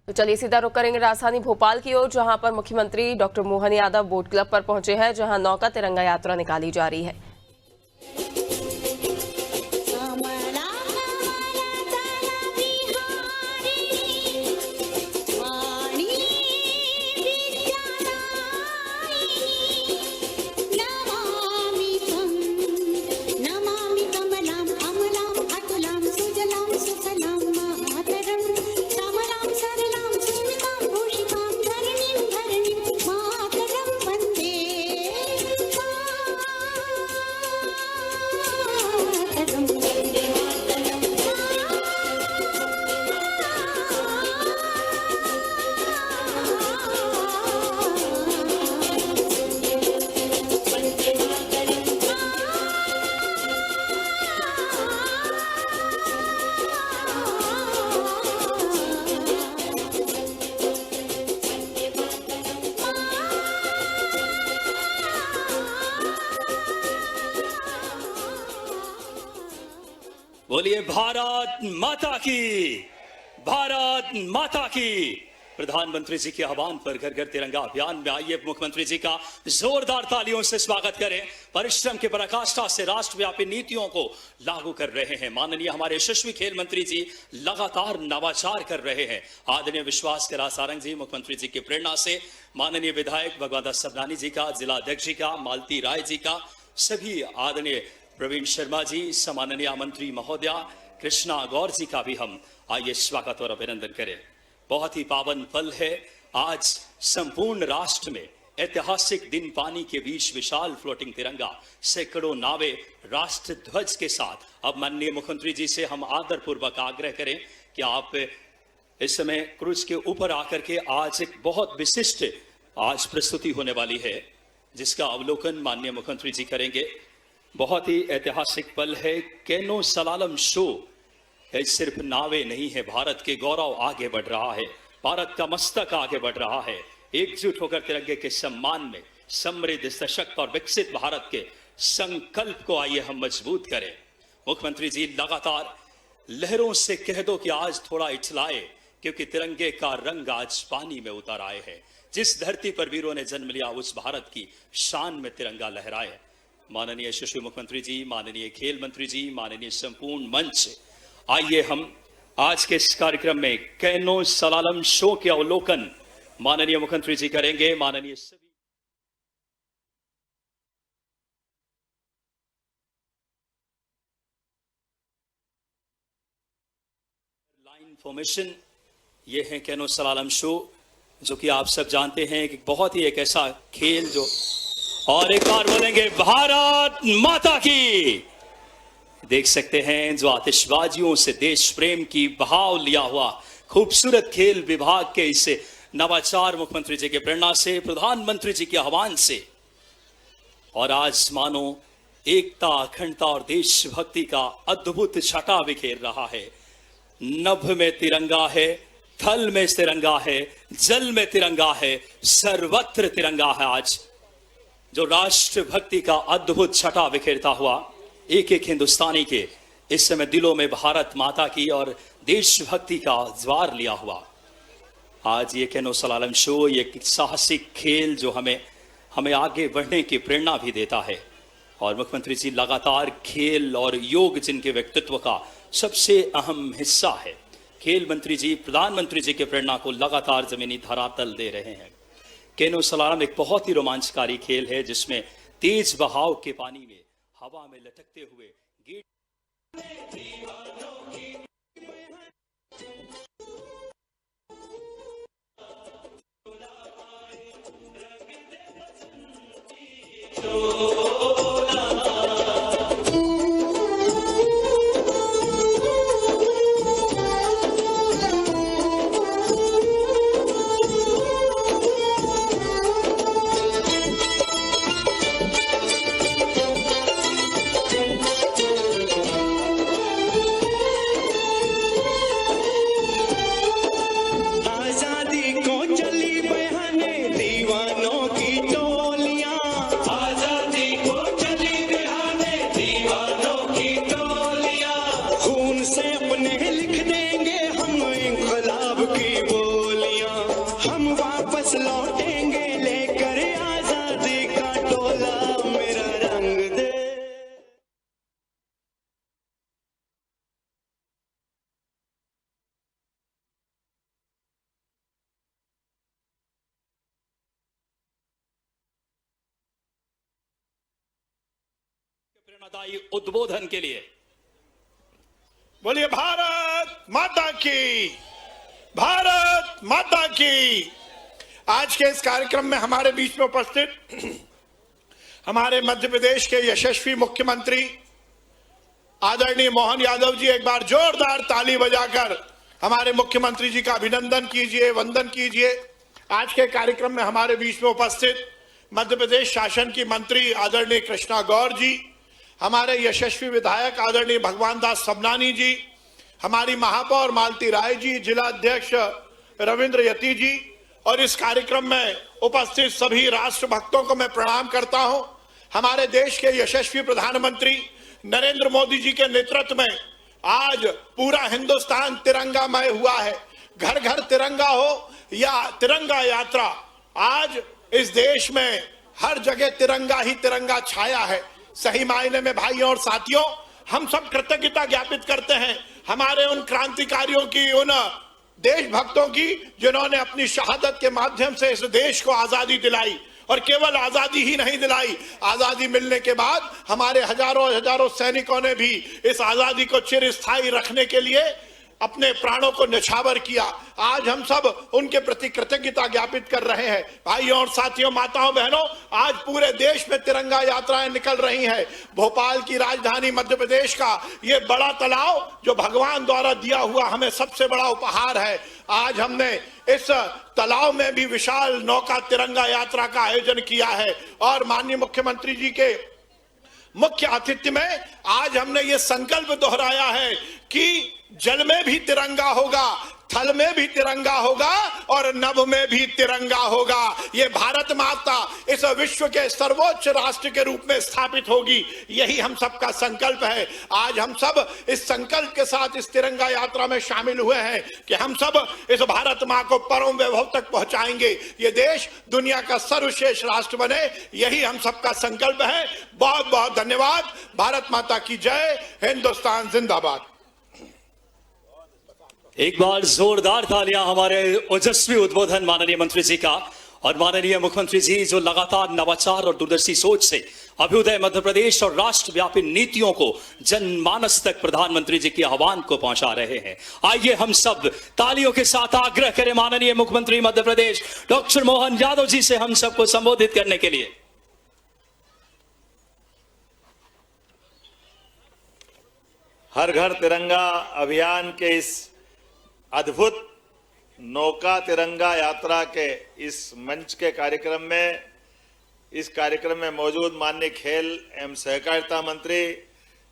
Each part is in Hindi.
तो चलिए सीधा रुख करेंगे राजधानी भोपाल की ओर, जहां पर मुख्यमंत्री doctor Mohan Yadav boat club पर पहुंचे हैं, जहां नौका तिरंगा यात्रा निकाली जा रही है। बोलिए भारत माता की, भारत माता की। प्रधानमंत्री जी के आह्वान पर घर घर तिरंगा अभियान में आइए मुख्यमंत्री जी का जोरदार तालियों से स्वागत करें। परिश्रम की पराकाष्ठा से राष्ट्रव्यापी नीतियों को लागू कर रहे हैं। माननीय हमारे यशस्वी खेल मंत्री जी लगातार नवाचार कर रहे हैं। आदरणीय विश्वास के सारंग जी मुख्यमंत्री जी की प्रेरणा से, माननीय विधायक भगवान दास सबनानी जी का, जिला अध्यक्ष जी का, मालती राय जी का, सभी आदरणीय प्रवीण शर्मा जी, सम्माननीय मंत्री महोदया कृष्णा गौर जी का भी हम आइए स्वागत और अभिनंदन करें। बहुत ही पावन पल है आज। संपूर्ण राष्ट्र में ऐतिहासिक दिन, पानी के बीच विशाल फ्लोटिंग तिरंगा, सैकड़ों नावें राष्ट्र ध्वज के साथ। अब माननीय मुख्यमंत्री जी से हम आदरपूर्वक आग्रह करें कि आप इस समय क्रूज के ऊपर आकर के आज एक बहुत विशिष्ट आज प्रस्तुति होने वाली है, जिसका अवलोकन माननीय मुख्यमंत्री जी करेंगे। बहुत ही ऐतिहासिक पल है। कैनो सलालम शो है, सिर्फ नावे नहीं है, भारत के गौरव आगे बढ़ रहा है, भारत का मस्तक आगे बढ़ रहा है। एकजुट होकर तिरंगे के सम्मान में समृद्ध, सशक्त और विकसित भारत के संकल्प को आइए हम मजबूत करें। मुख्यमंत्री जी लगातार लहरों से कह दो कि आज थोड़ा इछलाए, क्योंकि तिरंगे का रंग आज पानी में उतर आए हैं। जिस धरती पर वीरों ने जन्म लिया, उस भारत की शान में तिरंगा लहराए। माननीय यशस्वी मुख्यमंत्री जी, माननीय खेल मंत्री जी, माननीय संपूर्ण मंच, आइए हम आज के इस कार्यक्रम में कैनो सलालम शो के अवलोकन माननीय मुख्यमंत्री जी करेंगे। माननीय सभी लाइन फॉर्मेशन, ये है कैनो सलालम शो, जो कि आप सब जानते हैं कि बहुत ही एक ऐसा खेल जो, और एक बार बोलेंगे भारत माता की। देख सकते हैं जो आतिशबाजियों से देश प्रेम की बहाव लिया हुआ खूबसूरत खेल विभाग के इस नवाचार मुख्यमंत्री जी के प्रेरणा से, प्रधानमंत्री जी के आह्वान से, और आज मानो एकता, अखंडता और देशभक्ति का अद्भुत छटा बिखेर रहा है। नभ में तिरंगा है, थल में तिरंगा है, जल में तिरंगा है, सर्वत्र तिरंगा है। आज जो राष्ट्र भक्ति का अद्भुत छटा बिखेरता हुआ एक एक हिंदुस्तानी के इस समय दिलों में भारत माता की और देशभक्ति का ज्वार लिया हुआ। आज ये कैनो सलालम शो, ये साहसिक खेल जो हमें आगे बढ़ने की प्रेरणा भी देता है। और मुख्यमंत्री जी लगातार खेल और योग जिनके व्यक्तित्व का सबसे अहम हिस्सा है, खेल मंत्री जी प्रधानमंत्री जी के प्रेरणा को लगातार जमीनी धरातल दे रहे हैं। कैनो सलालम एक बहुत ही रोमांचकारी खेल है, जिसमें तेज बहाव के पानी में हवा में लटकते हुए गेट प्रेरणादायी उद्बोधन के लिए बोलिए भारत माता की, भारत माता की। आज के इस कार्यक्रम में हमारे बीच में उपस्थित हमारे मध्य प्रदेश के यशस्वी मुख्यमंत्री आदरणीय मोहन यादव जी, एक बार जोरदार ताली बजाकर हमारे मुख्यमंत्री जी का अभिनंदन कीजिए, वंदन कीजिए। आज के कार्यक्रम में हमारे बीच में उपस्थित मध्य प्रदेश शासन की मंत्री आदरणीय कृष्णा गौर जी, हमारे यशस्वी विधायक आदरणीय भगवान दास सबनानी जी, हमारी महापौर मालती राय जी, जिला अध्यक्ष रविंद्र यति जी, और इस कार्यक्रम में उपस्थित सभी राष्ट्र भक्तों को मैं प्रणाम करता हूं। हमारे देश के यशस्वी प्रधानमंत्री नरेंद्र मोदी जी के नेतृत्व में आज पूरा हिंदुस्तान तिरंगामय हुआ है। घर घर तिरंगा हो या तिरंगा यात्रा, आज इस देश में हर जगह तिरंगा ही तिरंगा छाया है। सही मायने में भाइयों और साथियों, हम सब कृतज्ञता ज्ञापित करते हैं हमारे उन क्रांतिकारियों की, उन देशभक्तों की, जिन्होंने अपनी शहादत के माध्यम से इस देश को आजादी दिलाई। और केवल आजादी ही नहीं दिलाई, आजादी मिलने के बाद हमारे हजारों सैनिकों ने भी इस आजादी को चिरस्थायी रखने के लिए अपने प्राणों को न्यौछावर किया। आज हम सब उनके प्रति कृतज्ञता ज्ञापित कर रहे हैं। भाइयों और साथियों, माताओं बहनों, आज पूरे देश में तिरंगा यात्राएं निकल रही हैं। भोपाल की राजधानी मध्य प्रदेश का ये बड़ा तालाब जो भगवान द्वारा दिया हुआ हमें सबसे बड़ा उपहार है, आज हमने इस तालाब में भी विशाल नौका तिरंगा यात्रा का आयोजन किया है। और माननीय मुख्यमंत्री जी के मुख्य आतिथ्य में आज हमने ये संकल्प दोहराया है कि जल में भी तिरंगा होगा, थल में भी तिरंगा होगा और नभ में भी तिरंगा होगा। ये भारत माता इस विश्व के सर्वोच्च राष्ट्र के रूप में स्थापित होगी, यही हम सबका संकल्प है। आज हम सब इस संकल्प के साथ इस तिरंगा यात्रा में शामिल हुए हैं कि हम सब इस भारत माँ को परम वैभव तक पहुंचाएंगे। ये देश दुनिया का सर्वश्रेष्ठ राष्ट्र बने, यही हम सबका संकल्प है। बहुत बहुत धन्यवाद। भारत माता की जय। हिंदुस्तान जिंदाबाद। एक बार जोरदार तालियां हमारे ओजस्वी उद्बोधन माननीय मंत्री जी का। और माननीय मुख्यमंत्री जी जो लगातार नवाचार और दूरदर्शी सोच से अभ्युदय मध्य प्रदेश और राष्ट्रव्यापी नीतियों को जनमानस तक प्रधानमंत्री जी के आह्वान को पहुंचा रहे हैं, आइए हम सब तालियों के साथ आग्रह करें माननीय मुख्यमंत्री मध्य प्रदेश डॉक्टर मोहन यादव जी से हम सबको संबोधित करने के लिए। हर घर तिरंगा अभियान के इस अद्भुत नौका तिरंगा यात्रा के इस मंच के कार्यक्रम में, इस कार्यक्रम में मौजूद माननीय खेल एवं सहकारिता मंत्री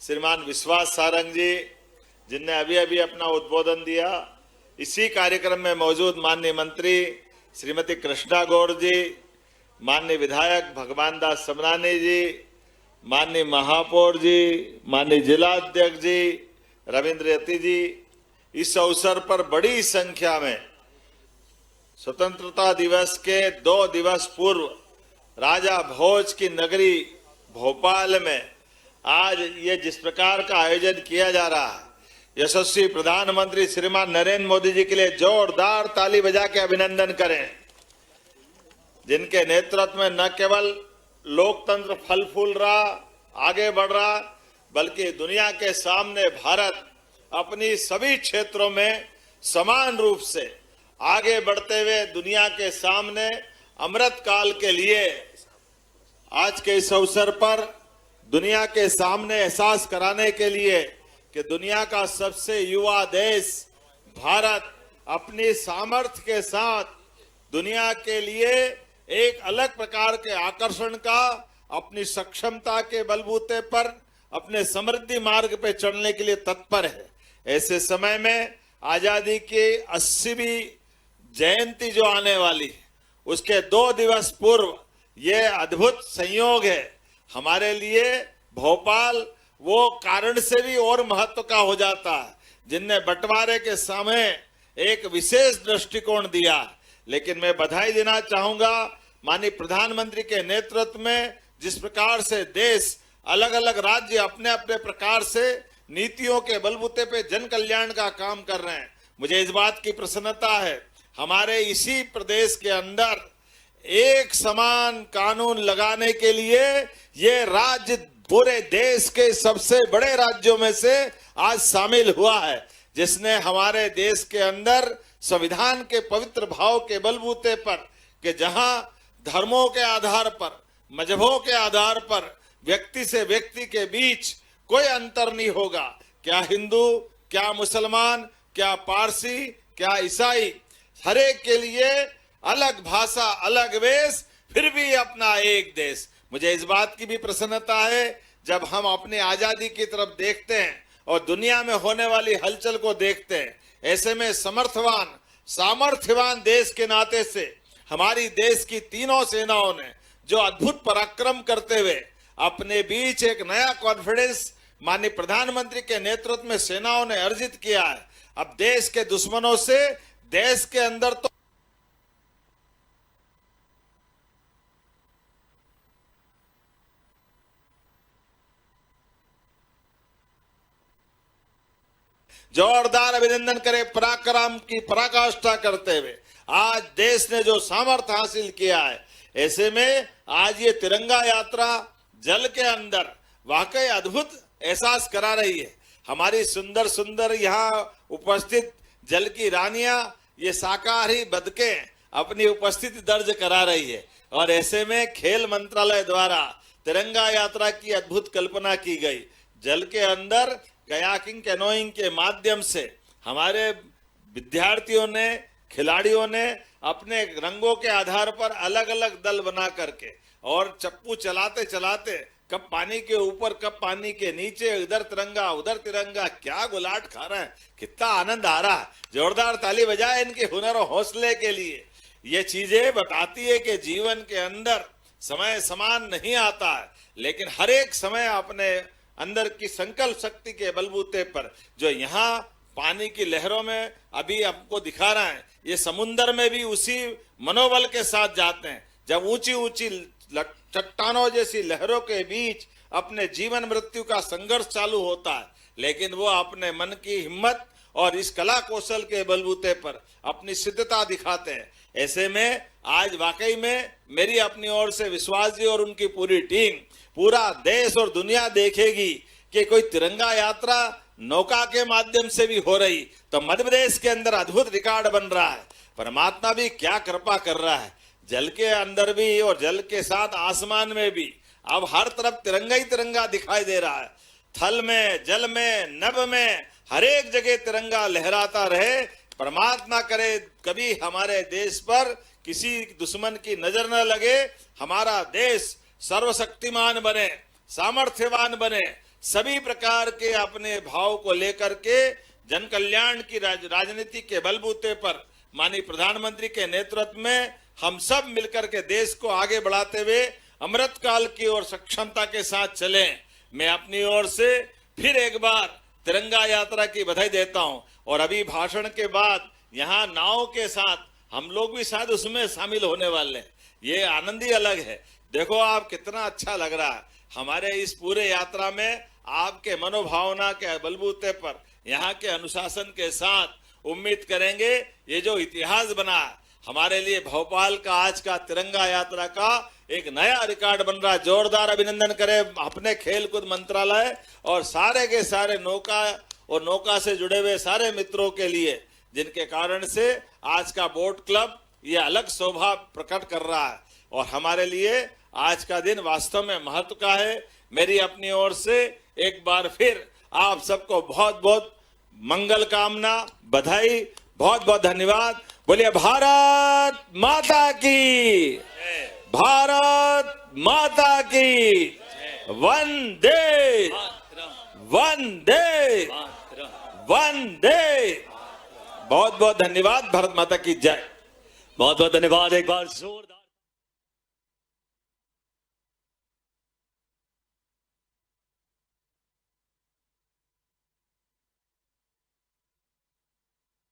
श्रीमान विश्वास सारंग जी, जिनने अभी अभी अपना उद्बोधन दिया, इसी कार्यक्रम में मौजूद माननीय मंत्री श्रीमती कृष्णा गौर जी, माननीय विधायक भगवान दास सबनानी जी, माननीय महापौर जी, माननीय जिला अध्यक्ष जी रविंद्र यति जी, इस अवसर पर बड़ी संख्या में स्वतंत्रता दिवस के 2 दिवस पूर्व राजा भोज की नगरी भोपाल में आज ये जिस प्रकार का आयोजन किया जा रहा है, यशस्वी प्रधानमंत्री श्रीमान नरेंद्र मोदी जी के लिए जोरदार ताली बजा के अभिनंदन करें, जिनके नेतृत्व में न केवल लोकतंत्र फल फूल रहा, आगे बढ़ रहा, बल्कि दुनिया के सामने भारत अपनी सभी क्षेत्रों में समान रूप से आगे बढ़ते हुए दुनिया के सामने अमृत काल के लिए आज के इस अवसर पर दुनिया के सामने एहसास कराने के लिए कि दुनिया का सबसे युवा देश भारत अपनी सामर्थ्य के साथ दुनिया के लिए एक अलग प्रकार के आकर्षण का, अपनी सक्षमता के बलबूते पर अपने समृद्धि मार्ग पे चलने के लिए तत्पर है। ऐसे समय में आजादी की 80वीं जयंती जो आने वाली है, उसके 2 दिवस पूर्व ये अद्भुत संयोग है हमारे लिए। भोपाल वो कारण से भी और महत्व का हो जाता है, जिनने बंटवारे के समय एक विशेष दृष्टिकोण दिया। लेकिन मैं बधाई देना चाहूंगा माननीय प्रधानमंत्री के नेतृत्व में, जिस प्रकार से देश अलग अलग राज्य अपने अपने प्रकार से नीतियों के बलबूते पे जन कल्याण का काम कर रहे हैं। मुझे इस बात की प्रसन्नता है हमारे इसी प्रदेश के अंदर एक समान कानून लगाने के लिए ये राज्य पूरे देश के सबसे बड़े राज्यों में से आज शामिल हुआ है, जिसने हमारे देश के अंदर संविधान के पवित्र भाव के बलबूते पर कि जहां धर्मों के आधार पर, मजहबों के आधार पर व्यक्ति से व्यक्ति के बीच कोई अंतर नहीं होगा, क्या हिंदू, क्या मुसलमान, क्या पारसी, क्या ईसाई, हर एक के लिए अलग भाषा, अलग वेश, फिर भी अपना एक देश। मुझे इस बात की भी प्रसन्नता है जब हम अपनी आजादी की तरफ देखते हैं और दुनिया में होने वाली हलचल को देखते हैं, ऐसे में समर्थवान, सामर्थ्यवान देश के नाते से हमारी देश की तीनों सेनाओं ने जो अद्भुत पराक्रम करते हुए अपने बीच एक नया कॉन्फिडेंस माननीय प्रधानमंत्री के नेतृत्व में सेनाओं ने अर्जित किया है। अब देश के दुश्मनों से देश के अंदर तो जोरदार अभिनंदन करें पराक्रम की पराकाष्ठा करते हुए। आज देश ने जो सामर्थ्य हासिल किया है, ऐसे में आज ये तिरंगा यात्रा जल के अंदर वाकई अद्भुत एहसास करा रही है। हमारी सुंदर सुंदर यहाँ उपस्थित जल की रानियां, ये शाकाहारी बतखें अपनी उपस्थिति दर्ज करा रही है। और ऐसे में खेल मंत्रालय द्वारा तिरंगा यात्रा की अद्भुत कल्पना की गई। जल के अंदर कयाकिंग, कैनोइंग के माध्यम से हमारे विद्यार्थियों ने, खिलाड़ियों ने अपने रंगों के आधार पर अलग अलग दल बना करके और चप्पू चलाते चलाते कब पानी के ऊपर, कब पानी के नीचे, इधर तिरंगा उधर तिरंगा, क्या गुलाट खा रहे हैं, कितना आनंद आ रहा है। जोरदार ताली बजाए इनके हुनर और हौसले के लिए। ये चीजें बताती है कि जीवन के अंदर समय समान नहीं आता है, लेकिन हर एक समय अपने अंदर की संकल्प शक्ति के बलबूते पर जो यहाँ पानी की लहरों में अभी आपको दिखा रहा है, ये समुन्दर में भी उसी मनोबल के साथ जाते हैं। जब ऊंची ऊंची चट्टानों जैसी लहरों के बीच अपने जीवन मृत्यु का संघर्ष चालू होता है, लेकिन वो अपने मन की हिम्मत और इस कला कौशल के बलबूते पर अपनी सिद्धता दिखाते हैं। ऐसे में आज वाकई में मेरी अपनी ओर से विश्वास जी और उनकी पूरी टीम, पूरा देश और दुनिया देखेगी कि कोई तिरंगा यात्रा नौका के माध्यम से भी हो रही, तो मध्य प्रदेश के अंदर अद्भुत रिकॉर्ड बन रहा है। परमात्मा भी क्या कृपा कर रहा है, जल के अंदर भी और जल के साथ आसमान में भी अब हर तरफ तिरंगा ही तिरंगा दिखाई दे रहा है। थल में, जल में, नभ में, हर एक जगह तिरंगा लहराता रहे। परमात्मा करे कभी हमारे देश पर किसी दुश्मन की नजर न लगे, हमारा देश सर्वशक्तिमान बने, सामर्थ्यवान बने, सभी प्रकार के अपने भाव को लेकर के जन कल्याण की राजनीति के बलबूते पर माननीय प्रधानमंत्री के नेतृत्व में हम सब मिलकर के देश को आगे बढ़ाते हुए अमृत काल की ओर सक्षमता के साथ चलें। मैं अपनी ओर से फिर एक बार तिरंगा यात्रा की बधाई देता हूं। और अभी भाषण के बाद यहाँ नाव के साथ हम लोग भी शायद उसमें शामिल होने वाले हैं। ये आनंद ही अलग है। देखो आप कितना अच्छा लग रहा है। हमारे इस पूरे यात्रा में आपके मनोभावना के बलबूते पर, यहाँ के अनुशासन के साथ उम्मीद करेंगे ये जो इतिहास बना है हमारे लिए भोपाल का आज का तिरंगा यात्रा का एक नया रिकॉर्ड बन रहा है। जोरदार अभिनंदन करें अपने खेलकूद मंत्रालय और सारे के सारे नौका और नौका से जुड़े हुए सारे मित्रों के लिए, जिनके कारण से आज का बोट क्लब ये अलग शोभा प्रकट कर रहा है। और हमारे लिए आज का दिन वास्तव में महत्व का है। मेरी अपनी ओर से एक बार फिर आप सबको बहुत बहुत मंगल कामना, बधाई, बहुत बहुत धन्यवाद। बोलिए भारत माता की, भारत माता की, वंदे वंदे वंदे। बहुत बहुत धन्यवाद। भारत माता की जय। बहुत बहुत धन्यवाद। एक बार जोरदार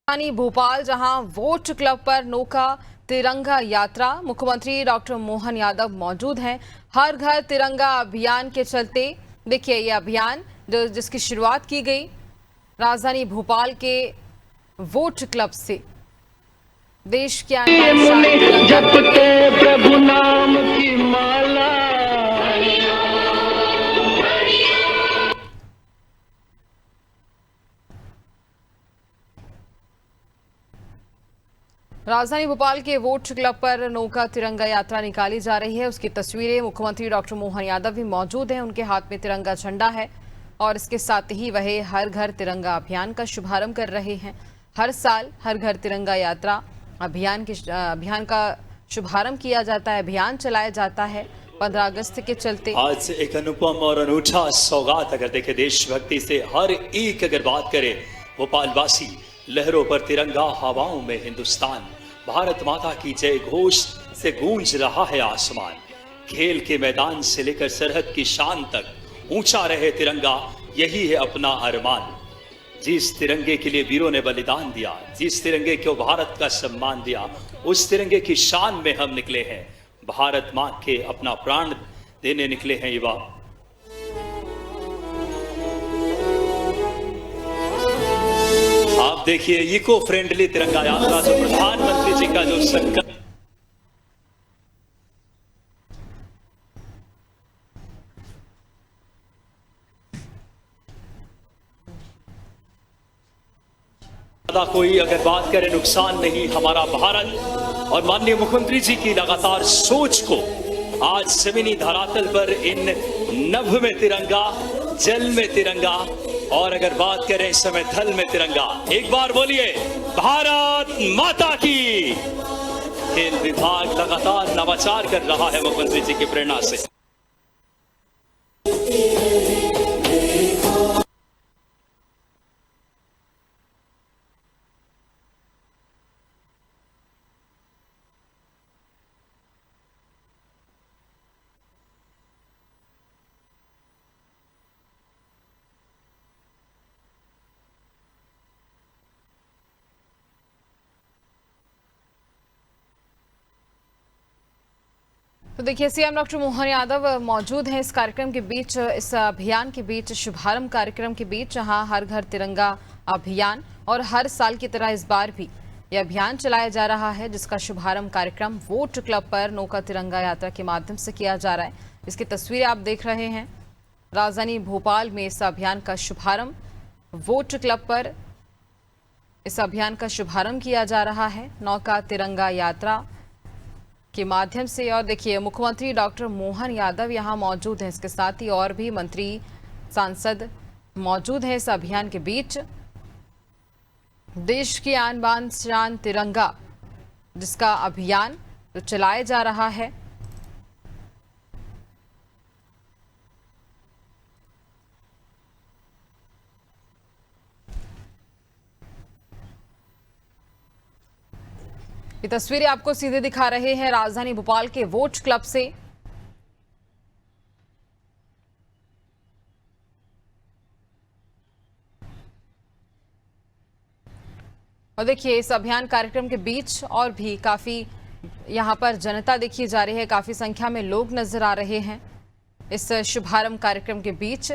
राजधानी भोपाल जहां वोट क्लब पर नौका तिरंगा यात्रा, मुख्यमंत्री डॉक्टर मोहन यादव मौजूद हैं। हर घर तिरंगा अभियान के चलते देखिए ये अभियान जिसकी शुरुआत की गई राजधानी भोपाल के वोट क्लब से। देश के जपते प्रभु नाम की माला, राजधानी भोपाल के वोट क्लब पर नौका तिरंगा यात्रा निकाली जा रही है। उसकी तस्वीरें मुख्यमंत्री डॉक्टर मोहन यादव भी मौजूद हैं। उनके हाथ में तिरंगा झंडा है और इसके साथ ही वह हर घर तिरंगा अभियान का शुभारंभ कर रहे हैं। हर साल हर घर तिरंगा यात्रा अभियान का शुभारंभ किया जाता है, अभियान चलाया जाता है 15 अगस्त के चलते। आज एक अनुपम और अनूठा सौगात अगर देखे देशभक्ति से हर एक अगर बात करे भोपालवासी, लहरों पर तिरंगा, हवाओं में हिंदुस्तान, भारत माता की जय घोष से गूंज रहा है आसमान। खेल के मैदान से लेकर सरहद की शान तक ऊंचा रहे तिरंगा, यही है अपना अरमान। जिस तिरंगे के लिए वीरों ने बलिदान दिया, जिस तिरंगे को भारत का सम्मान दिया, उस तिरंगे की शान में हम निकले हैं। भारत मां के अपना प्राण देने निकले हैं युवा। आप देखिए इको फ्रेंडली तिरंगा यात्रा, जो प्रधानमंत्री जी का जो संकल्प, कोई अगर बात करें नुकसान नहीं, हमारा भारत और माननीय मुख्यमंत्री जी की लगातार सोच को आज जमीनी धरातल पर इन नभ में तिरंगा, जल में तिरंगा और अगर बात करें इस समय थल में तिरंगा। एक बार बोलिए भारत माता की। खेल विभाग लगातार नवाचार कर रहा है मुख्यमंत्री जी की प्रेरणा से। तो देखिए सीएम डॉक्टर मोहन यादव मौजूद हैं इस कार्यक्रम के बीच, इस अभियान के बीच, शुभारंभ कार्यक्रम के बीच, जहां हर घर तिरंगा अभियान और हर साल की तरह इस बार भी यह अभियान चलाया जा रहा है, जिसका शुभारंभ कार्यक्रम वोट क्लब पर नौका तिरंगा यात्रा के माध्यम से किया जा रहा है। इसकी तस्वीरें आप देख रहे हैं। राजधानी भोपाल में इस अभियान का शुभारंभ वोट क्लब पर इस अभियान का शुभारंभ किया जा रहा है नौका तिरंगा यात्रा के माध्यम से। और देखिए मुख्यमंत्री डॉक्टर मोहन यादव यहां मौजूद हैं, इसके साथ ही और भी मंत्री, सांसद मौजूद हैं इस अभियान के बीच। देश की आन बान शान तिरंगा, जिसका अभियान जो चलाया जा रहा है, ये तस्वीरें आपको सीधे दिखा रहे हैं राजधानी भोपाल के वोट क्लब से। और देखिए इस अभियान कार्यक्रम के बीच और भी काफी यहां पर जनता देखी जा रही है, काफी संख्या में लोग नजर आ रहे हैं इस शुभारंभ कार्यक्रम के बीच।